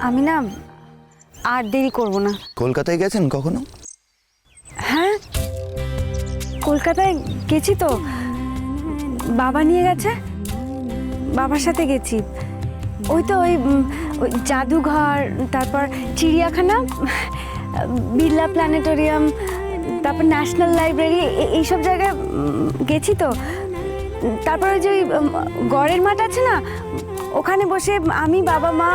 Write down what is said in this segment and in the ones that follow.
আমি না আর দেরি করব না। কলকাতায় গেছেন কখনো? হ্যাঁ, কলকাতায় গেছি তো, বাবা নিয়ে গেছে, বাবার সাথে গেছি। ওই তো ওই জাদুঘর, তারপর চিড়িয়াখানা, বিড়লা প্ল্যানেটোরিয়াম, তারপর ন্যাশনাল লাইব্রেরি, এইসব জায়গায় গেছি তো। তারপর ওই যে গড়ের মাঠ আছে না, ওখানে বসে আমি বাবা মা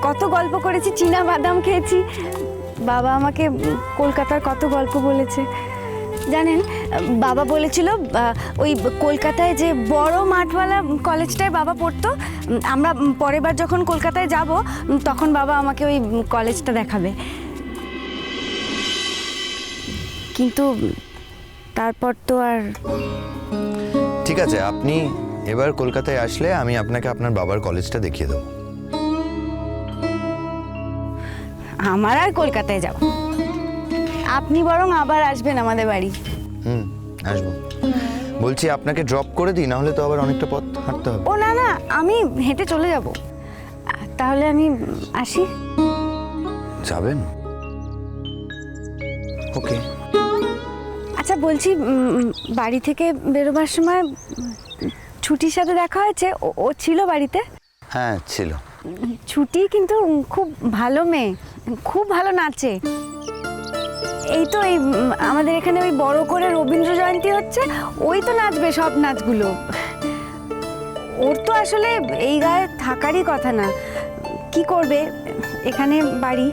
কত গল্প করেছি, চীনা বাদাম খেয়েছি। বাবা আমাকে কলকাতার কত গল্প বলেছে জানেন। বাবা বলেছিল ওই কলকাতায় যে বড় মাঠওয়ালা কলেজটায় বাবা পড়তো। আমরা পরের বার যখন কলকাতায় যাব তখন বাবা আমাকে ওই কলেজটা দেখাবে। কিন্তু তারপর তো আর। ঠিক আছে, আপনি এবার কলকাতায় আসলে আমি আপনাকে আপনার বাবার কলেজটা দেখিয়ে দেবো। আমার আর কলকাতায় যাব, আপনি বরং আবার আসবেন আমাদের বাড়ি। আসবো। বলছি আপনাকে ড্রপ করে দিই, না হলে তো আবার অনেকটা পথ হাঁটতে হবে। ও না না, আমি হেঁটে চলে যাব। তাহলে আমি আসি। যাবেন? ওকে। আচ্ছা বলছি, বাড়ি থেকে বেরোবার সময় ছুটির সাথে দেখা হয়েছে? ও ছিল বাড়িতে? হ্যাঁ ছিল। ছুটি কিন্তু খুব ভালো মেয়ে, খুব ভালো নাচে। এই তো এই আমাদের এখানে ওই বড় করে রবীন্দ্র জয়ন্তী হচ্ছে, ওই তো নাচবে সব নাচগুলো। ওর তো আসলে এই গায়ে থাকারই কথা না, কি করবে, এখানে বাড়ি।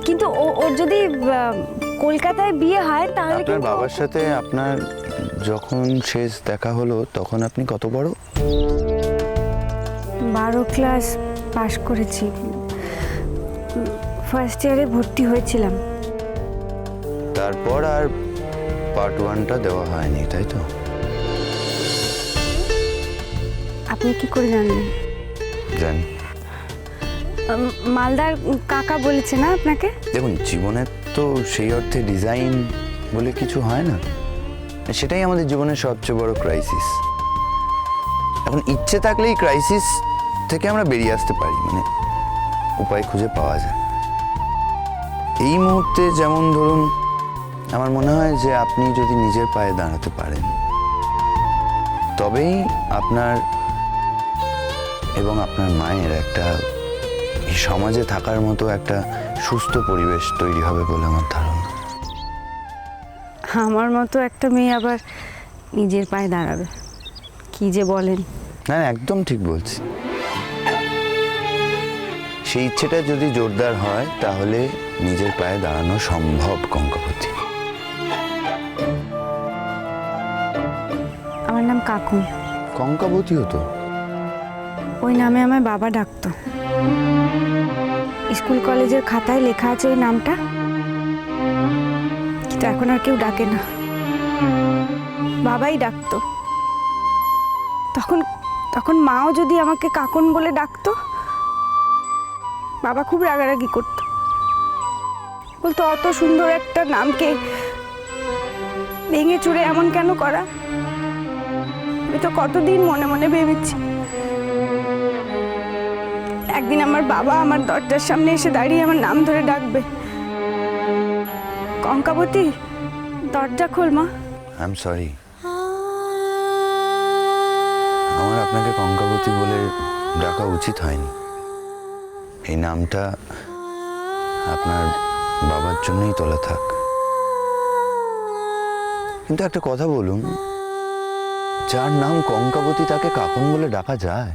কিন্তু ওর যদি কলকাতায় বিয়ে হয় তাহলে আপনার বাবার সাথে আপনার যখন শেষ দেখা হলো তখন আপনি কত বড়? 12 ক্লাস পাশ করেছি, ফার্স্ট ইয়ারে ভর্তি হয়েছিলাম। তারপর আর পার্ট 1টা দেওয়া হয়নি, তাই তো? আপনি কি করে জানলেন? জানি। মালদার কাকা বলেছে না আপনাকে? দেখুন, জীবনের তো সেই অর্থে ডিজাইন বলে কিছু হয় না, সেটাই আমাদের জীবনের সবচেয়ে বড় ক্রাইসিস। এখন ইচ্ছে থাকলেই ক্রাইসিস থেকে আমরা বেরিয়ে আসতে পারি, মানে উপায় খুঁজে পাওয়া যায়। এই মুহূর্তে যেমন ধরুন, আমার মনে হয় যে আপনি যদি নিজের পায়ে দাঁড়াতে পারেন তবেই আপনার এবং আপনার মায়ের একটা এই সমাজে থাকার মতো একটা সুস্থ পরিবেশ তৈরি হবে বলে আমার ধারণা। আমার মতো একটা মেয়ে আবার নিজের পায়ে দাঁড়াবে, কি যে বলেন। না, একদম ঠিক বলছি। সেই ইচ্ছেটা যদি জোরদার হয় তাহলে নিজের পায়ে দাঁড়ানো সম্ভব। কঙ্কাবতী। আমার নাম কাকুন। কঙ্কাবতী হতো? ওই নামে আমার বাবা ডাকতো। স্কুল কলেজের খাতায় লেখা আছে ওই নামটা, কিন্তু এখন আর কেউ ডাকে না, বাবাই ডাকতো। তখন তখন মাও যদি আমাকে কাকুন বলে ডাকতো, বাবা খুব রাগারাগি করতো, বলতো অত সুন্দর একটা নামকে ভেঙে চুরে এমন কেন করা। আমি তো কতদিন মনে মনে ভেবেছি একদিন আমার বাবা আমার দরজার সামনে এসে দাঁড়িয়ে আমার নাম ধরে ডাকবে, কঙ্কাবতী দরজা খোল মা। আই এম সরি, আমার আপনাকে কঙ্কাবতী বলে ডাকা উচিত হয়নি। এই নামটা আপনার বাবার জন্যই তোলা থাক। কিন্তু একটা কথা বলুন, যার নাম কঙ্কাবতী তাকে কাকুন বলে ডাকা যায়?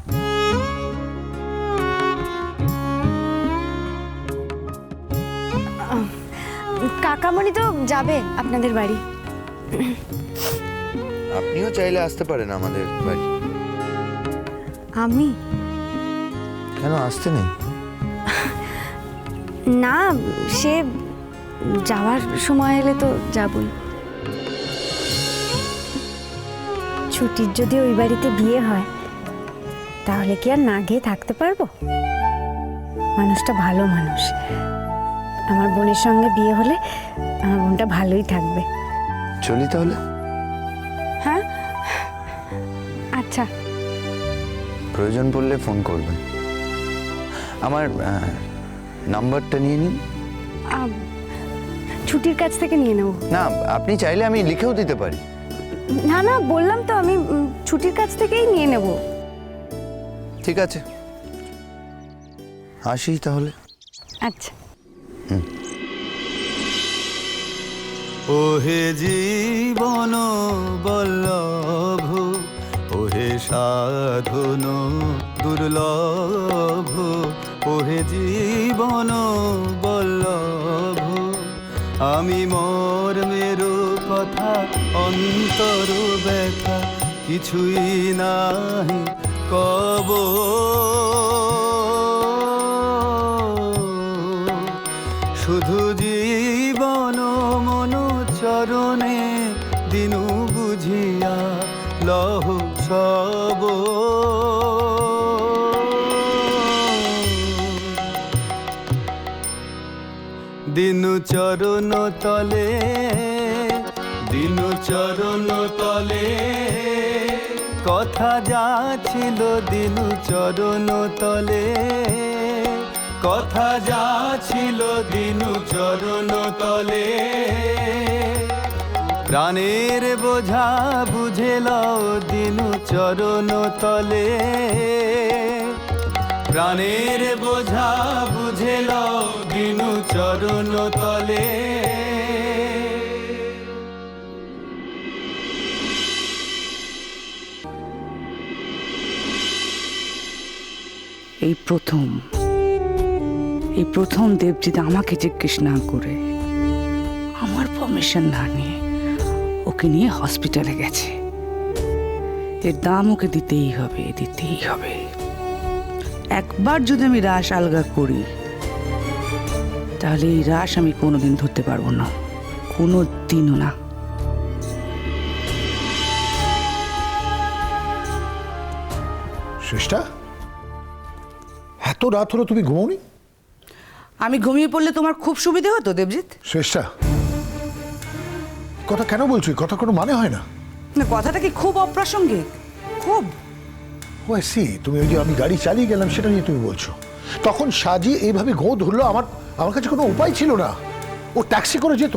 কাকামণি তো যাবে আপনাদের বাড়ি। আপনিও চাইলে আসতে পারেন আমাদের বাড়ি। আমি? কেন আসতে নেই? না, সে যাওয়ার সময় এলে তো যাবই। ছুটির যদি ওই বাড়িতে বিয়ে হয় তাহলে কি আর না গিয়ে থাকতে পারবো? মানুষটা ভালো মানুষ, আমার বোনের সঙ্গে বিয়ে হলে আমার বোনটা ভালোই থাকবে। চলি তাহলে। হ্যাঁ আচ্ছা। প্রয়োজন পড়লে ফোন করবেন। আমার নাম্বারটা নিয়ে নিন। ছুটির কাছ থেকে নিয়ে নেব। না, আপনি চাইলে আমি লিখেও দিতে পারি। না না, বললাম তো আমি ছুটির কাছ থেকেই নিয়ে নেব। ঠিক আছে, আসি তাহলে। আচ্ছা। ওহে জীবন বল্লভ, ওহে সাধন দুর্লভ, ওহে জীবন বল্লভ, আমি মোর মেরু কথা অন্তর ব্যথা কিছুই নাহি কব, শুধু জীবন মন চরণে দিনু বুঝিয়া লহ সব, দিনু চরণ তলে, দিনু চরণ তলে কথা যা ছিল, দিনু চরণ তলে কথা যা ছিল, দিনু চরণ তলে প্রাণের বোঝা বুঝে লও, দিনু চরণ তলে প্রাণের বোঝা বুঝে লও, দিনু চরণ তলে। এই প্রথম দেবজিৎ আমাকে জিজ্ঞেস না করে, আমার পারমিশন না নিয়ে ওকে নিয়ে হসপিটালে গেছে। এর দাম ওকে দিতেই হবে, দিতেই হবে। একবার যদি আমি রাশ আলগা করি, তাহলে এই রাশ আমি কোনোদিন ধরতে পারবো না, কোনো দিনও না। শ্রেষ্ঠা, এত রাত হলো তুমি ঘুমোনি? আমি ঘুমিয়ে পড়লে তোমার খুব সুবিধে হতো দেবজিৎ। শ্রেষ্ঠা, কথা কেন বলছো? কথা কোনো মানে হয় না। না, কথাটা কি খুব অপ্রাসঙ্গিক? খুব। ও সি, তুমি ওই যে আমি গাড়ি চালিয়ে গেলাম সেটা নিয়ে তুমি বলছো। তখন সাজি এইভাবে গো ধরলো, আমার কাছে কোনো উপায় ছিল না। ও ট্যাক্সি করে যেত।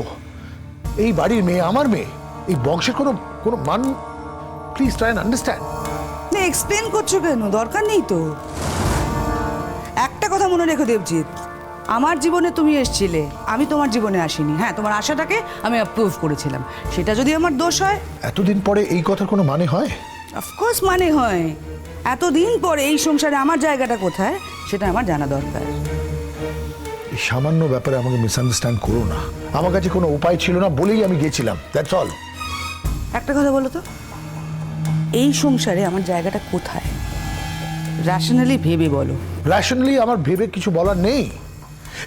এই বাড়ির মেয়ে, আমার মেয়ে, এই বংশের কোনো মান। Please try and understand. না, এক্সপ্লেন করছো কেন? দরকার নেই তো। একটা কথা মনে রেখো দেবজিৎ, আমার জীবনে তুমি এসেছিলে, আমি তোমার জীবনে আসিনি। হ্যাঁ, তোমার আশাটাকে আমি অ্যাপ্রুভ করেছিলাম। সেটা যদি আমার দোষ হয়, এতদিন পরে এই কথার কোনো মানে হয়? অফকোর্স মানে হয়। এতদিন পরে এই সংসারে আমার জায়গাটা কোথায় সেটা আমার জানা দরকার। এই সামান্য ব্যাপারে আমাকে মিসআন্ডারস্ট্যান্ড করো না। আমার কাছে কোনো উপায় ছিল না বলেই আমি গেছিলাম, দ্যাটস অল। একটা কথা বলো তো, এই সংসারে আমার জায়গাটা কোথায়? র্যাশনালি ভেবে বলো। র্যাশনালি আমার ভেবে কিছু বলার নেই।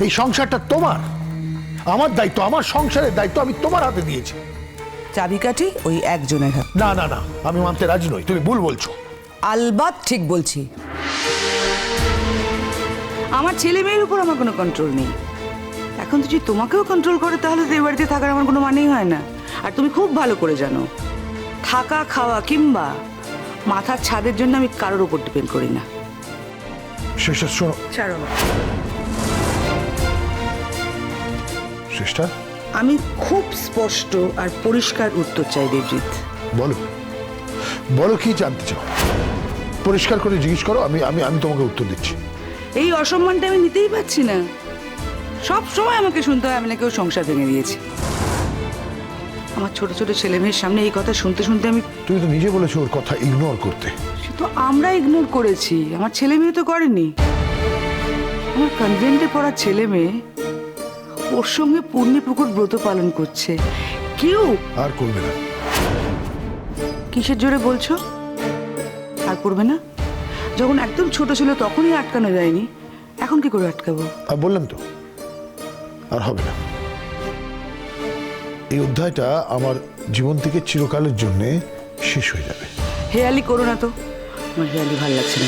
এই সংসারটা তোমার, আমার দায়িত্ব, আমার সংসারের দায়িত্ব আমি তোমার হাতে দিয়েছি। চাবিকাঠি ওই একজনের হাতে। না না না, আমি মানতে রাজি নই। তুমি ভুল বলছো। আলবাত ঠিক বলছি। আমার ছেলে মেয়ের উপর আমার কোনো কন্ট্রোল নেই। এখন যদি তোমাকেও কন্ট্রোল করে, তাহলে তো এই বাড়িতে থাকার আমার কোনো মানেই হয় না। আর তুমি খুব ভালো করে জানো, থাকা খাওয়া কিংবা মাথার ছাদের জন্য আমি কারোর উপর ডিপেন্ড করি না। শ্রেষ্ঠা শোনো। ছাড়ো। শ্রেষ্ঠা, আমি খুব স্পষ্ট আর পরিষ্কার উত্তর চাই দেবজিৎ। বলো বলো কি জানতে চাও? পরিষ্কার করে জিজ্ঞেস করো, আমি আমি আমি তোমাকে উত্তর দিচ্ছি। এই অসম্মানটা আমি নিতেই পারছি না। সব সময় আমাকে শুনতে হয় আমি নাকি ওর সংসার ভেঙে দিয়েছি। আমার ছোট ছোট ছেলে মেয়ের সামনে এই কথা শুনতে শুনতে আমি। তুমি তো নিজে বলেছো ওর কথা ইগনোর করতে। সে তো আমরা ইগনোর করেছি, আমার ছেলে মেয়ে তো করেনি। আমার কনভেন্টে পড়া ছেলে মেয়ে ওর সঙ্গে পূর্ণি পুকুর ব্রত পালন করছে। কেউ আর করবে না। কিসের জোরে বলছো আর করবে না? যখন একদম ছোট ছিল তখনই আটকানো যায়নি, এখন কি করে আটকাবো? আর বললাম তো, আর হবে না। এই অধ্যায়টা আমার জীবন থেকে চিরকালের জন্য শেষ হয়ে যাবে। হেয়ালি করো না তো, আমার হেয়ালি ভালো লাগছে না।